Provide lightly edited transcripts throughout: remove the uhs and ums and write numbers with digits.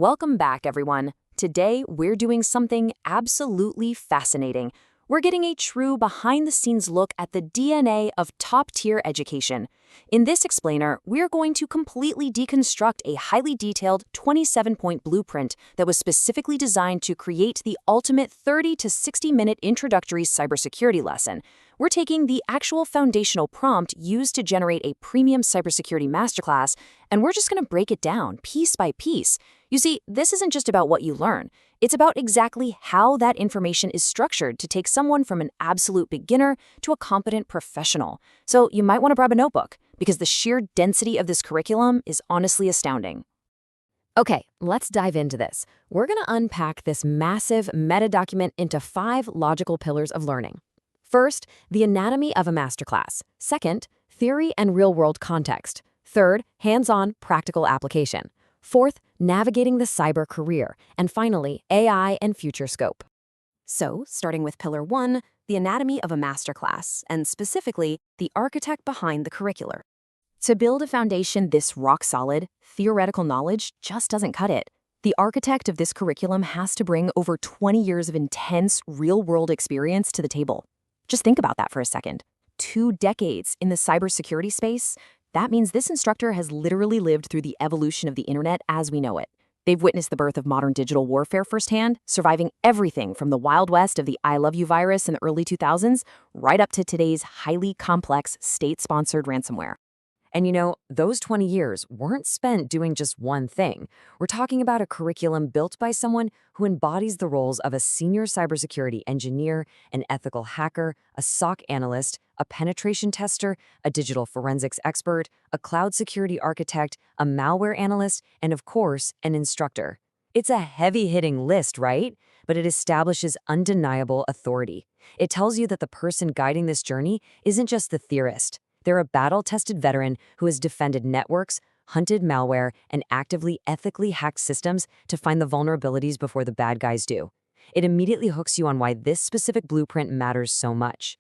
Welcome back, everyone. Today, we're doing something absolutely fascinating. We're getting a true behind-the-scenes look at the DNA of top-tier education. In this explainer, we're going to completely deconstruct a highly detailed 27-point blueprint that was specifically designed to create the ultimate 30 to 60-minute introductory cybersecurity lesson. We're taking the actual foundational prompt used to generate a premium cybersecurity masterclass, and we're just going to break it down piece by piece. You see, this isn't just about what you learn. It's about exactly how that information is structured to take someone from an absolute beginner to a competent professional. So you might want to grab a notebook, because the sheer density of this curriculum is honestly astounding. Okay, let's dive into this. We're going to unpack this massive meta document into 5 logical pillars of learning. First, the anatomy of a masterclass. Second, theory and real-world context. Third, hands-on practical application. Fourth, navigating the cyber career. And finally, AI and future scope. So, starting with Pillar 1, the anatomy of a masterclass, and specifically, the architect behind the curricular. To build a foundation this rock-solid, theoretical knowledge just doesn't cut it. The architect of this curriculum has to bring over 20 years of intense, real-world experience to the table. Just think about that for a second. 2 decades in the cybersecurity space. That means this instructor has literally lived through the evolution of the internet as we know it. They've witnessed the birth of modern digital warfare firsthand, surviving everything from the Wild West of the I Love You virus in the early 2000s right up to today's highly complex state-sponsored ransomware. And you know, those 20 years weren't spent doing just one thing. We're talking about a curriculum built by someone who embodies the roles of a senior cybersecurity engineer, an ethical hacker, a SOC analyst, a penetration tester, a digital forensics expert, a cloud security architect, a malware analyst, and of course, an instructor. It's a heavy-hitting list, right? But it establishes undeniable authority. It tells you that the person guiding this journey isn't just the theorist. They're a battle-tested veteran who has defended networks, hunted malware, and actively ethically hacked systems to find the vulnerabilities before the bad guys do. It immediately hooks you on why this specific blueprint matters so much.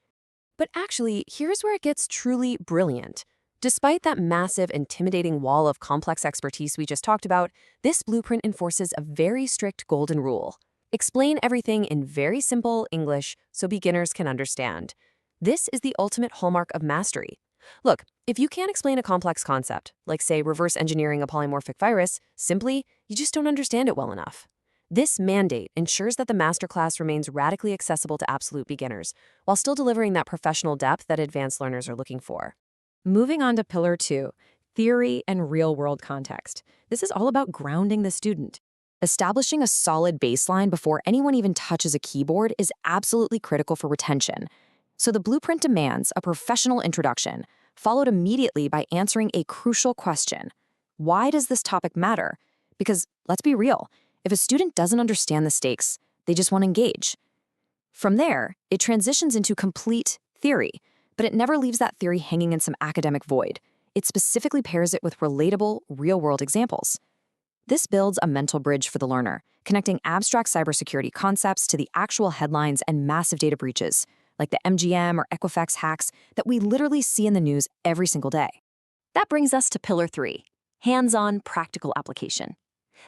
But actually, here's where it gets truly brilliant. Despite that massive, intimidating wall of complex expertise we just talked about, this blueprint enforces a very strict golden rule. Explain everything in very simple English so beginners can understand. This is the ultimate hallmark of mastery. Look, if you can't explain a complex concept, like say reverse engineering a polymorphic virus, simply, you just don't understand it well enough. This mandate ensures that the masterclass remains radically accessible to absolute beginners, while still delivering that professional depth that advanced learners are looking for. Moving on to Pillar 2, theory and real-world context. This is all about grounding the student. Establishing a solid baseline before anyone even touches a keyboard is absolutely critical for retention. So the blueprint demands a professional introduction, followed immediately by answering a crucial question. Why does this topic matter? Because, let's be real, if a student doesn't understand the stakes, they just won't engage. From there, it transitions into complete theory, but it never leaves that theory hanging in some academic void. It specifically pairs it with relatable, real-world examples. This builds a mental bridge for the learner, connecting abstract cybersecurity concepts to the actual headlines and massive data breaches, like the MGM or Equifax hacks that we literally see in the news every single day. That brings us to Pillar 3, hands-on practical application.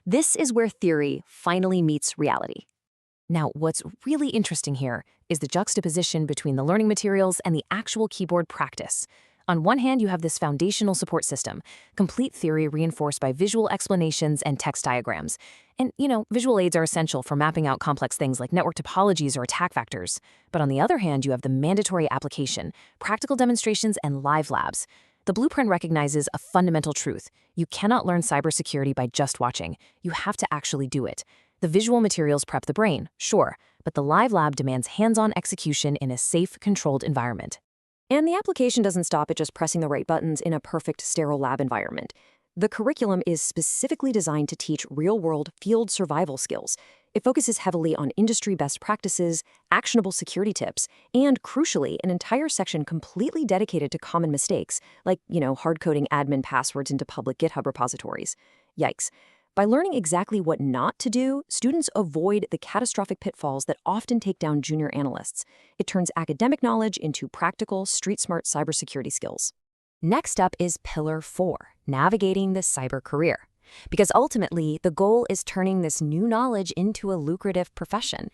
This is where theory finally meets reality. Now, what's really interesting here is the juxtaposition between the learning materials and the actual keyboard practice. On one hand, you have this foundational support system, complete theory reinforced by visual explanations and text diagrams. And, visual aids are essential for mapping out complex things like network topologies or attack vectors. But on the other hand, you have the mandatory application, practical demonstrations, and live labs. The blueprint recognizes a fundamental truth. You cannot learn cybersecurity by just watching. You have to actually do it. The visual materials prep the brain, sure, but the live lab demands hands-on execution in a safe, controlled environment. And the application doesn't stop at just pressing the right buttons in a perfect, sterile lab environment. The curriculum is specifically designed to teach real-world field survival skills. It focuses heavily on industry best practices, actionable security tips, and, crucially, an entire section completely dedicated to common mistakes, like, hard-coding admin passwords into public GitHub repositories. Yikes. By learning exactly what not to do, students avoid the catastrophic pitfalls that often take down junior analysts. It turns academic knowledge into practical, street-smart cybersecurity skills. Next up is Pillar 4, navigating the cyber career. Because ultimately, the goal is turning this new knowledge into a lucrative profession.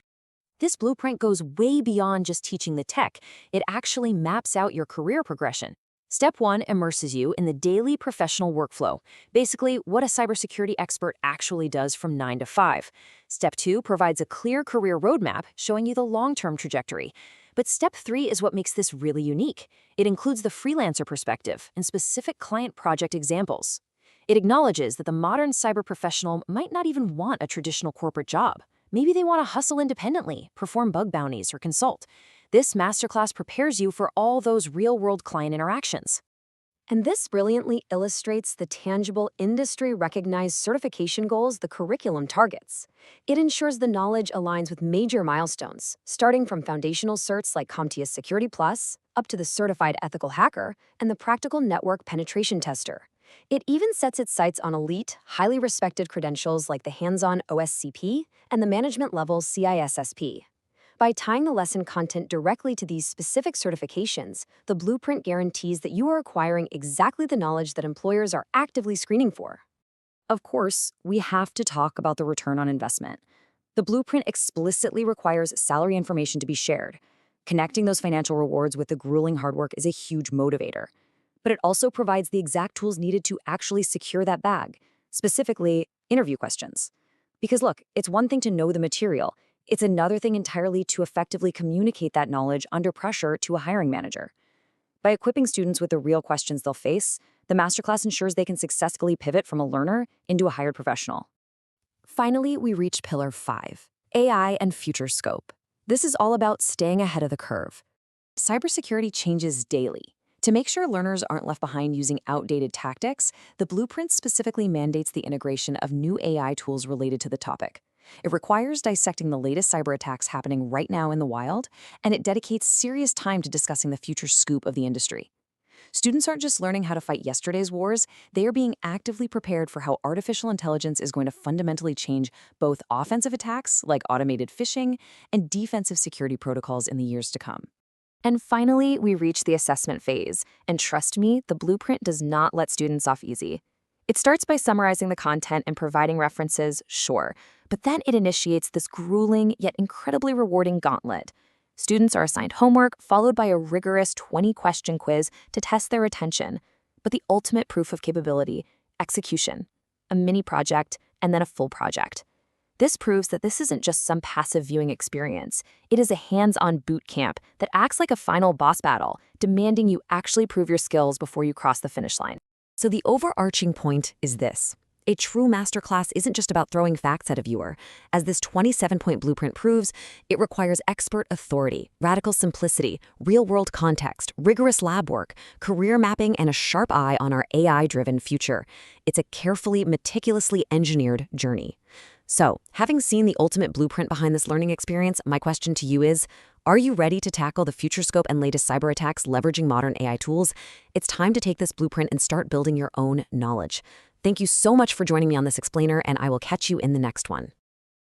This blueprint goes way beyond just teaching the tech. It actually maps out your career progression. Step 1 immerses you in the daily professional workflow, basically what a cybersecurity expert actually does from 9 to 5. Step 2 provides a clear career roadmap showing you the long-term trajectory. But Step 3 is what makes this really unique. It includes the freelancer perspective and specific client project examples. It acknowledges that the modern cyber professional might not even want a traditional corporate job. Maybe they want to hustle independently, perform bug bounties, or consult. This masterclass prepares you for all those real-world client interactions. And this brilliantly illustrates the tangible, industry-recognized certification goals the curriculum targets. It ensures the knowledge aligns with major milestones, starting from foundational certs like CompTIA Security Plus, up to the Certified Ethical Hacker and the Practical Network Penetration Tester. It even sets its sights on elite, highly respected credentials like the hands-on OSCP and the management-level CISSP. By tying the lesson content directly to these specific certifications, the blueprint guarantees that you are acquiring exactly the knowledge that employers are actively screening for. Of course, we have to talk about the return on investment. The blueprint explicitly requires salary information to be shared. Connecting those financial rewards with the grueling hard work is a huge motivator. But it also provides the exact tools needed to actually secure that bag, specifically interview questions. Because look, it's one thing to know the material. It's another thing entirely to effectively communicate that knowledge under pressure to a hiring manager. By equipping students with the real questions they'll face, the masterclass ensures they can successfully pivot from a learner into a hired professional. Finally, we reach Pillar 5, AI and future scope. This is all about staying ahead of the curve. Cybersecurity changes daily. To make sure learners aren't left behind using outdated tactics, the blueprint specifically mandates the integration of new AI tools related to the topic. It requires dissecting the latest cyber attacks happening right now in the wild, and it dedicates serious time to discussing the future scoop of the industry. Students aren't just learning how to fight yesterday's wars, they are being actively prepared for how artificial intelligence is going to fundamentally change both offensive attacks, like automated phishing, and defensive security protocols in the years to come. And finally, we reach the assessment phase, and trust me, the blueprint does not let students off easy. It starts by summarizing the content and providing references, sure, but then it initiates this grueling yet incredibly rewarding gauntlet. Students are assigned homework, followed by a rigorous 20-question quiz to test their attention. But the ultimate proof of capability, execution, a mini project, and then a full project. This proves that this isn't just some passive viewing experience. It is a hands-on boot camp that acts like a final boss battle, demanding you actually prove your skills before you cross the finish line. So the overarching point is this. A true masterclass isn't just about throwing facts at a viewer. As this 27-point blueprint proves, it requires expert authority, radical simplicity, real-world context, rigorous lab work, career mapping, and a sharp eye on our AI-driven future. It's a carefully, meticulously engineered journey. So, having seen the ultimate blueprint behind this learning experience, my question to you is, are you ready to tackle the future scope and latest cyber attacks leveraging modern AI tools? It's time to take this blueprint and start building your own knowledge. Thank you so much for joining me on this explainer, and I will catch you in the next one.